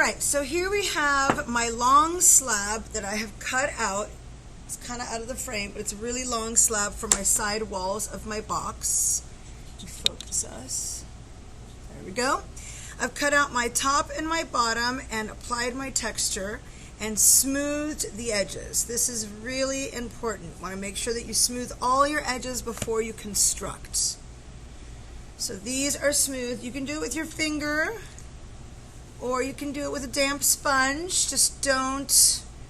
right, so here we have my long slab that I have cut out. It's kind of out of the frame, but it's a really long slab for my side walls of my box. Focus us. There we go. I've cut out my top and my bottom and applied my texture and smoothed the edges. This is really important. You want to make sure that you smooth all your edges before you construct. So these are smooth. You can do it with your finger, or you can do it with a damp sponge. Just don't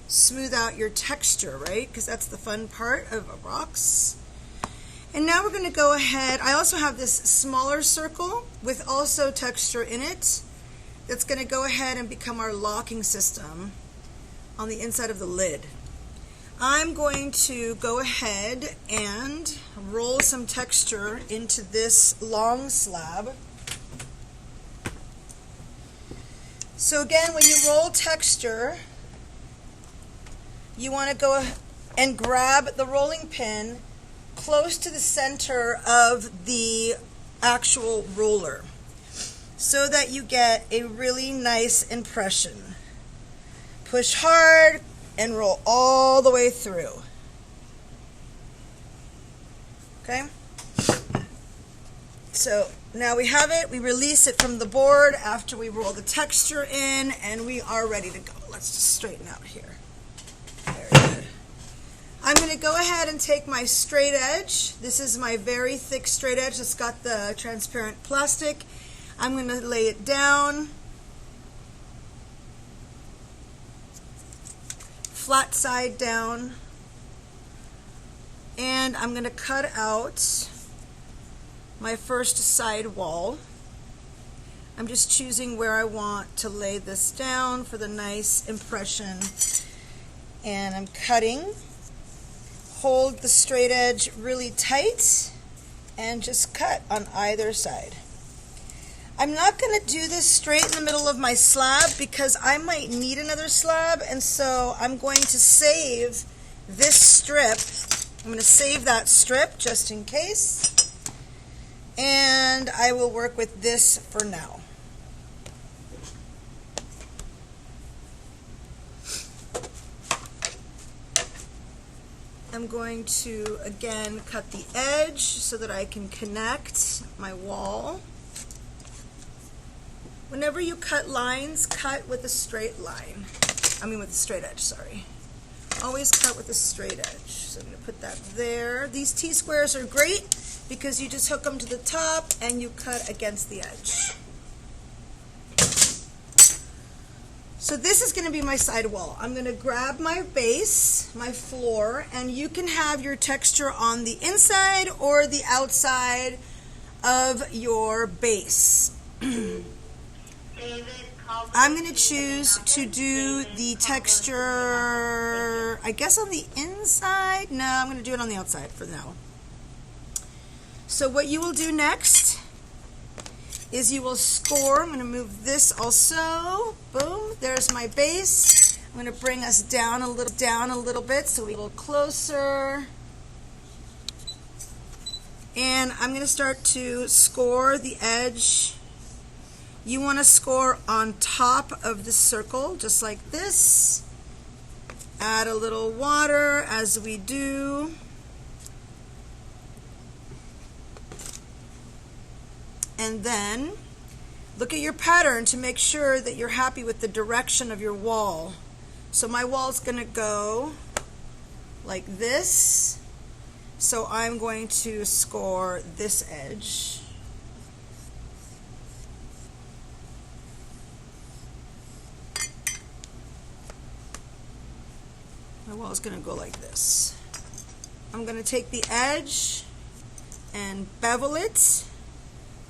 smooth out your texture, right? Because that's the fun part of rocks. And now we're going to go ahead. I also have this smaller circle with also texture in it that's going to go ahead and become our locking system on the inside of the lid. I'm going to go ahead and roll some texture into this long slab. So again, when you roll texture, you want to go and grab the rolling pin close to the center of the actual roller so that you get a really nice impression. Push hard and roll all the way through. Okay? So now we have it. We release it from the board after we roll the texture in, and we are ready to go. Let's just straighten out here. Very good. I'm going to go ahead and take my straight edge. This is my very thick straight edge that's got the transparent plastic. I'm going to lay it down, flat side down, and I'm going to cut out my first side wall. I'm just choosing where I want to lay this down for the nice impression, and I'm cutting. Hold the straight edge really tight and just cut on either side. I'm not going to do this straight in the middle of my slab because I might need another slab, and so I'm going to save this strip. I'm going to save that strip just in case, and I will work with this for now. I'm going to again cut the edge so that I can connect my wall. Whenever you cut lines, cut with a straight line. With a straight edge, sorry. Always cut with a straight edge. So I'm going to put that there. These T-squares are great because you just hook them to the top and you cut against the edge. So this is going to be my side wall. I'm going to grab my base, my floor, and you can have your texture on the inside or the outside of your base. I'm going to choose to do the texture, I guess, on the inside. No, I'm going to do it on the outside for now. So what you will do next is you will score. I'm going to move this also. Boom, there's my base. I'm going to bring us down a little bit so we go closer. And I'm going to start to score the edge. You want to score on top of the circle, just like this. Add a little water as we do. And then look at your pattern to make sure that you're happy with the direction of your wall. So my wall is going to go like this. So I'm going to score this edge. My wall is going to go like this. I'm going to take the edge and bevel it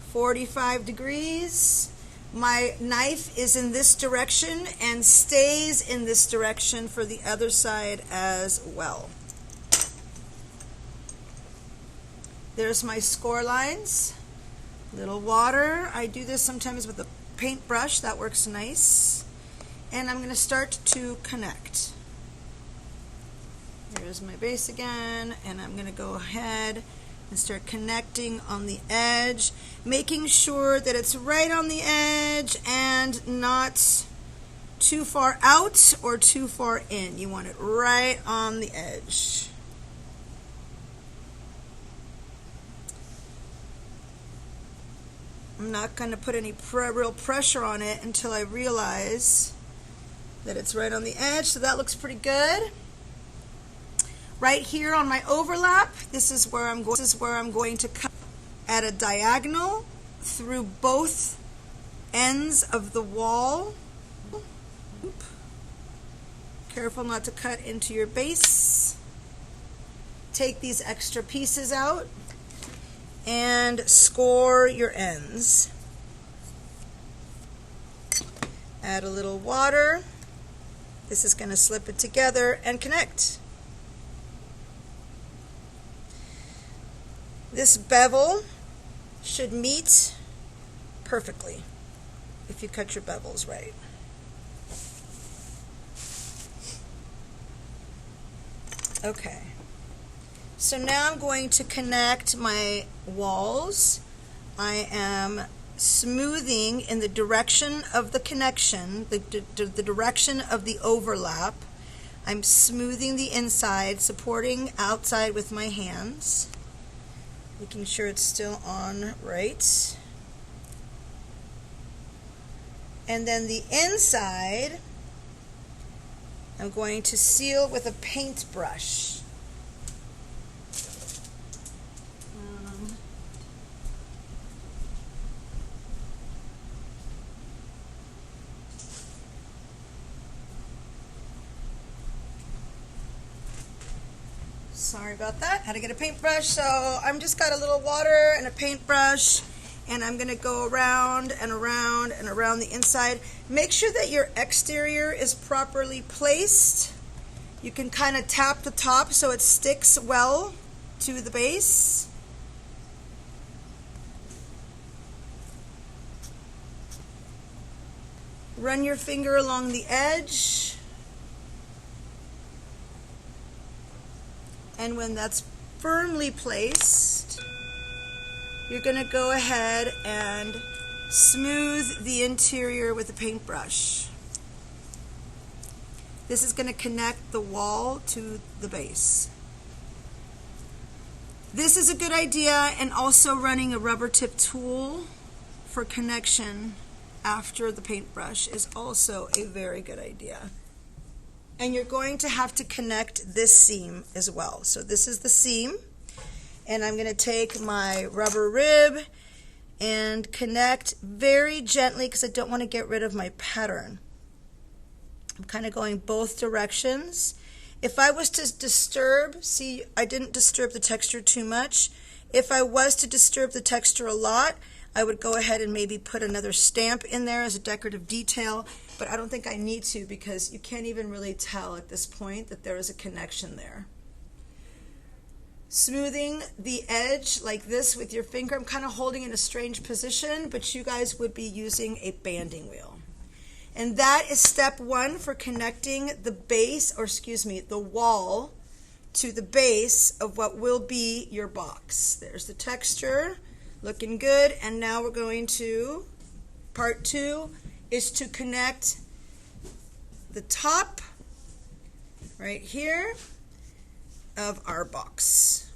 45 degrees. My knife is in this direction and stays in this direction for the other side as well. There's my score lines. Little water. I do this sometimes with a paintbrush. That works nice. And I'm going to start to connect. There's my base again, and I'm going to go ahead and start connecting on the edge, making sure that it's right on the edge and not too far out or too far in. You want it right on the edge. I'm not going to put any real pressure on it until I realize that it's right on the edge. So that looks pretty good. Right here on my overlap, this is where I'm going to cut at a diagonal through both ends of the wall. Oop. Careful not to cut into your base. Take these extra pieces out and score your ends. Add a little water. This is going to slip it together and connect. This bevel should meet perfectly if you cut your bevels right. Okay. So now I'm going to connect my walls. I am smoothing in the direction of the connection, the direction of the overlap. I'm smoothing the inside, supporting outside with my hands, making sure it's still on right. And then the inside, I'm going to seal with a paintbrush. Sorry about that. Had to get a paintbrush. So I'm just got a little water and a paintbrush, and I'm going to go around and around and around the inside. Make sure that your exterior is properly placed. You can kind of tap the top so it sticks well to the base. Run your finger along the edge. And when that's firmly placed, you're going to go ahead and smooth the interior with a paintbrush. This is going to connect the wall to the base. This is a good idea, and also running a rubber tip tool for connection after the paintbrush is also a very good idea. And you're going to have to connect this seam as well. So this is the seam, and I'm going to take my rubber rib and connect very gently because I don't want to get rid of my pattern. I'm kind of going both directions. If I was to disturb, see, I didn't disturb the texture too much. If I was to disturb the texture a lot, I would go ahead and maybe put another stamp in there as a decorative detail, but I don't think I need to because you can't even really tell at this point that there is a connection there. Smoothing the edge like this with your finger. I'm kind of holding in a strange position, but you guys would be using a banding wheel. And that is step one for connecting the base, or excuse me, the wall to the base of what will be your box. There's the texture. Looking good, and now we're going to, part two is to connect the top right here of our box.